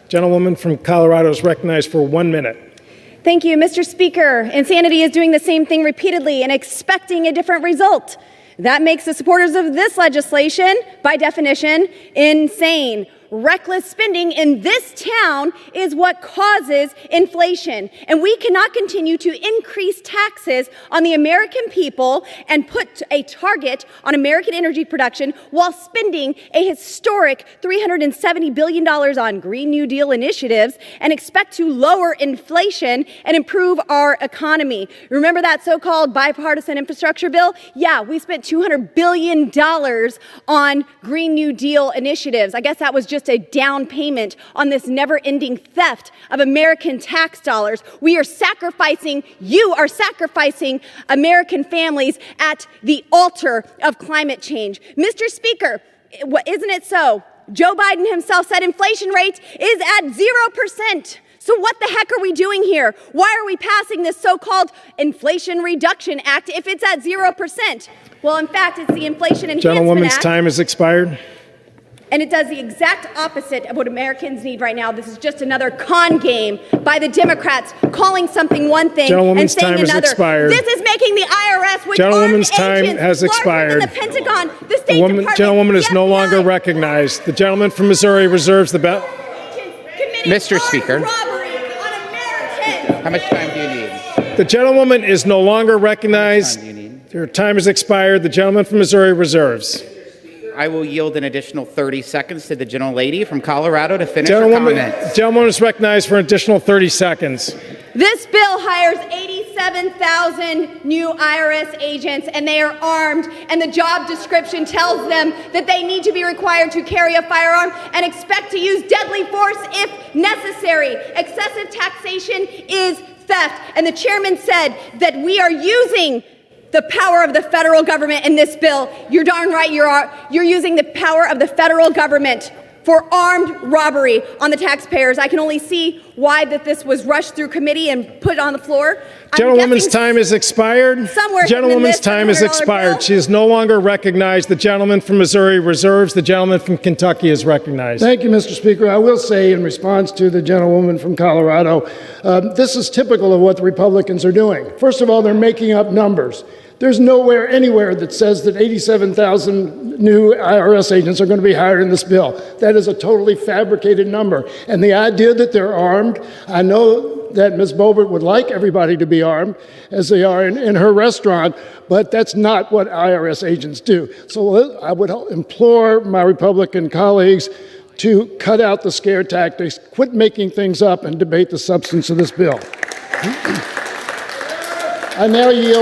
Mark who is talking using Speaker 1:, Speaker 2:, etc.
Speaker 1: Gentlewoman from Colorado is recognized for 1 minute.
Speaker 2: Thank you, Mr. Speaker. Insanity is doing the same thing repeatedly and expecting a different result. That makes the supporters of this legislation, by definition, insane. Reckless spending in this town is what causes inflation. And we cannot continue to increase taxes on the American people and put a target on American energy production while spending a historic $370 billion on Green New Deal initiatives and expect to lower inflation and improve our economy. Remember that so-called bipartisan infrastructure bill? Yeah, we spent $200 billion on Green New Deal initiatives. I guess that was just a down payment on this never-ending theft of American tax dollars. You are sacrificing American families at the altar of climate change. Mr. Speaker, isn't it so? Joe Biden himself said inflation rate is at 0%. So what the heck are we doing here? Why are we passing this so-called Inflation Reduction Act if it's at 0%? Well, in fact, it's the Inflation Enhancement Act.
Speaker 1: Gentlewoman's time has expired.
Speaker 2: And it does the exact opposite of what Americans need right now. This is just another con game by the Democrats, calling something one thing and saying another.
Speaker 1: Expired.
Speaker 2: This is making the IRS, which
Speaker 1: Gentlewoman's
Speaker 2: armed
Speaker 1: time
Speaker 2: agents
Speaker 1: has expired.
Speaker 2: larger than the Pentagon, the State Department,
Speaker 1: Gentlewoman is
Speaker 2: the
Speaker 1: no
Speaker 2: FBI.
Speaker 1: longer recognized. The gentleman from Missouri reserves the belt.
Speaker 3: Mr. Speaker.
Speaker 2: Robbery on Americans.
Speaker 3: How much time do you need?
Speaker 1: The gentlewoman is no longer recognized. Her time has expired. The gentleman from Missouri reserves.
Speaker 3: I will yield an additional 30 seconds to the gentlelady from Colorado to finish her comments.
Speaker 1: Gentlewoman is recognized for an additional 30 seconds.
Speaker 2: This bill hires 87,000 new IRS agents, and they are armed, and the job description tells them that they need to be required to carry a firearm and expect to use deadly force if necessary. Excessive taxation is theft, and the chairman said that we are using the power of the federal government in this bill. You're darn right you're using the power of the federal government for armed robbery on the taxpayers. I can only see why that this was rushed through committee and put on the floor.
Speaker 1: Gentlewoman's time is expired. Gentlewoman's time is expired. She is no longer recognized. The gentleman from Missouri reserves. The gentleman from Kentucky is recognized.
Speaker 4: Thank you, Mr. Speaker. I will say in response to the gentlewoman from Colorado, this is typical of what the Republicans are doing. First of all, they're making up numbers. There's nowhere, anywhere that says that 87,000 new IRS agents are going to be hired in this bill. That is a totally fabricated number. And the idea that they're armed, I know that Ms. Boebert would like everybody to be armed, as they are in her restaurant, but that's not what IRS agents do. So I would implore my Republican colleagues to cut out the scare tactics, quit making things up, and debate the substance of this bill. I now yield.